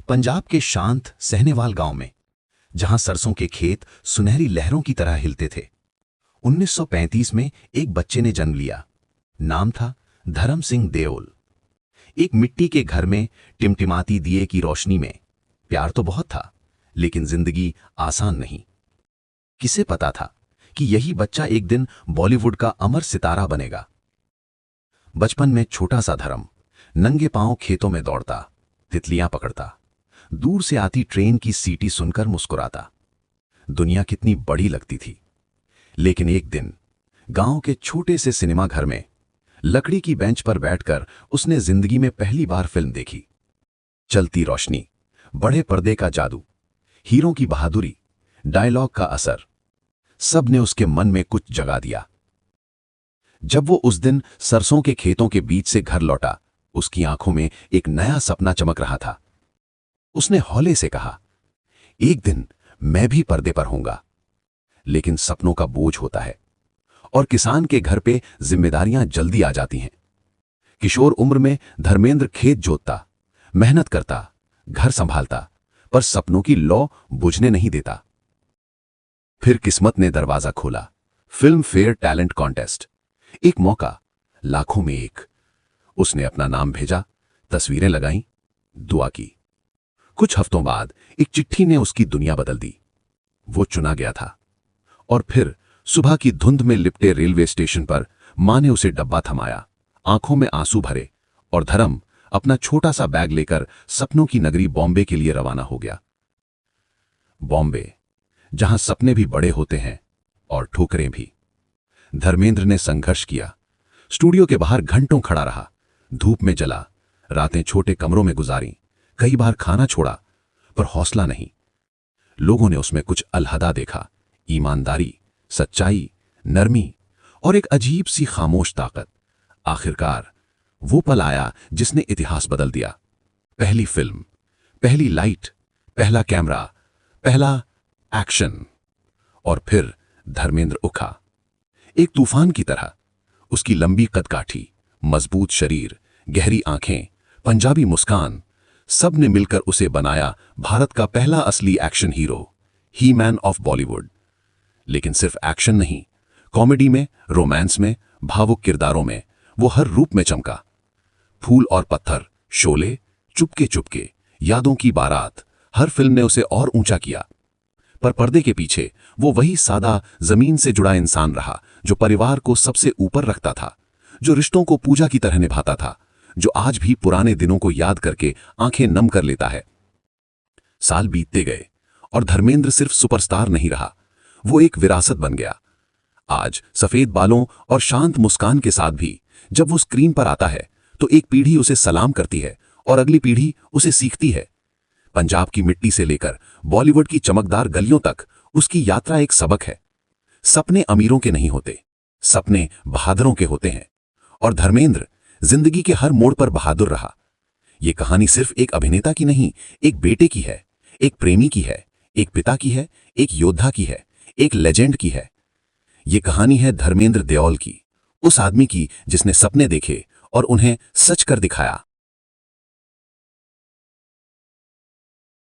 पंजाब के शांत सहनेवाल गांव में, जहां सरसों के खेत सुनहरी लहरों की तरह हिलते थे, 1935 में एक बच्चे ने जन्म लिया। नाम था धर्म सिंह देओल। एक मिट्टी के घर में टिमटिमाती दिए की रोशनी में प्यार तो बहुत था, लेकिन जिंदगी आसान नहीं। किसे पता था कि यही बच्चा एक दिन बॉलीवुड का अमर सितारा बनेगा। बचपन में छोटा सा धर्म नंगे पांव खेतों में दौड़ता, तितलियां पकड़ता, दूर से आती ट्रेन की सीटी सुनकर मुस्कुराता। दुनिया कितनी बड़ी लगती थी। लेकिन एक दिन गांव के छोटे से सिनेमा घर में लकड़ी की बेंच पर बैठकर उसने जिंदगी में पहली बार फिल्म देखी। चलती रोशनी, बड़े पर्दे का जादू, हीरों की बहादुरी, डायलॉग का असर, सब ने उसके मन में कुछ जगा दिया। जब वो उस दिन सरसों के खेतों के बीच से घर लौटा, उसकी आंखों में एक नया सपना चमक रहा था। उसने हौले से कहा, एक दिन मैं भी पर्दे पर होऊंगा। लेकिन सपनों का बोझ होता है और किसान के घर पे जिम्मेदारियां जल्दी आ जाती हैं। किशोर उम्र में धर्मेंद्र खेत जोतता, मेहनत करता, घर संभालता, पर सपनों की लौ बुझने नहीं देता। फिर किस्मत ने दरवाजा खोला। फिल्म फेयर टैलेंट कॉन्टेस्ट, एक मौका, लाखों में एक। उसने अपना नाम भेजा, तस्वीरें लगाईं, दुआ की। कुछ हफ्तों बाद एक चिट्ठी ने उसकी दुनिया बदल दी। वो चुना गया था। और फिर सुबह की धुंध में लिपटे रेलवे स्टेशन पर मां ने उसे डब्बा थमाया, आंखों में आंसू भरे, और धर्म अपना छोटा सा बैग लेकर सपनों की नगरी बॉम्बे के लिए रवाना हो गया। बॉम्बे, जहां सपने भी बड़े होते हैं और ठोकरें भी। धर्मेंद्र ने संघर्ष किया, स्टूडियो के बाहर घंटों खड़ा रहा, धूप में जला, रातें छोटे कमरों में गुजारी, कई बार खाना छोड़ा, पर हौसला नहीं। लोगों ने उसमें कुछ अलहदा देखा, ईमानदारी, सच्चाई, नरमी और एक अजीब सी खामोश ताकत। आखिरकार वो पल आया जिसने इतिहास बदल दिया। पहली फिल्म, पहली लाइट, पहला कैमरा, पहला एक्शन। और फिर धर्मेंद्र उठा, एक तूफान की तरह। उसकी लंबी कदकाठी, मजबूत शरीर, गहरी आंखें, पंजाबी मुस्कान, सब ने मिलकर उसे बनाया भारत का पहला असली action hero, he man of Bollywood. लेकिन सिर्फ एक्शन नहीं, कॉमेडी में, रोमांस में, भावुक किरदारों में वो हर रूप में चमका। फूल और पत्थर, शोले, चुपके चुपके, यादों की बारात, हर फिल्म ने उसे और ऊंचा किया। पर पर्दे के पीछे वो वही सादा, जमीन से जुड़ा इंसान रहा, जो परिवार को सबसे ऊपर रखता था, जो रिश्तों को पूजा की तरह निभाता था, जो आज भी पुराने दिनों को याद करके आंखें नम कर लेता है। साल बीतते गए और धर्मेंद्र सिर्फ सुपरस्टार नहीं रहा, वो एक विरासत बन गया। आज सफेद बालों और शांत मुस्कान के साथ भी जब वो स्क्रीन पर आता है तो एक पीढ़ी उसे सलाम करती है और अगली पीढ़ी उसे सीखती है। पंजाब की मिट्टी से लेकर बॉलीवुड की चमकदार गलियों तक उसकी यात्रा एक सबक है। सपने अमीरों के नहीं होते, सपने बहादुरों के होते हैं। और धर्मेंद्र जिंदगी के हर मोड़ पर बहादुर रहा। यह कहानी सिर्फ एक अभिनेता की नहीं, एक बेटे की है, एक प्रेमी की है, एक पिता की है, एक योद्धा की है, एक लेजेंड की है। यह कहानी है धर्मेंद्र देओल की, उस आदमी की जिसने सपने देखे और उन्हें सच कर दिखाया।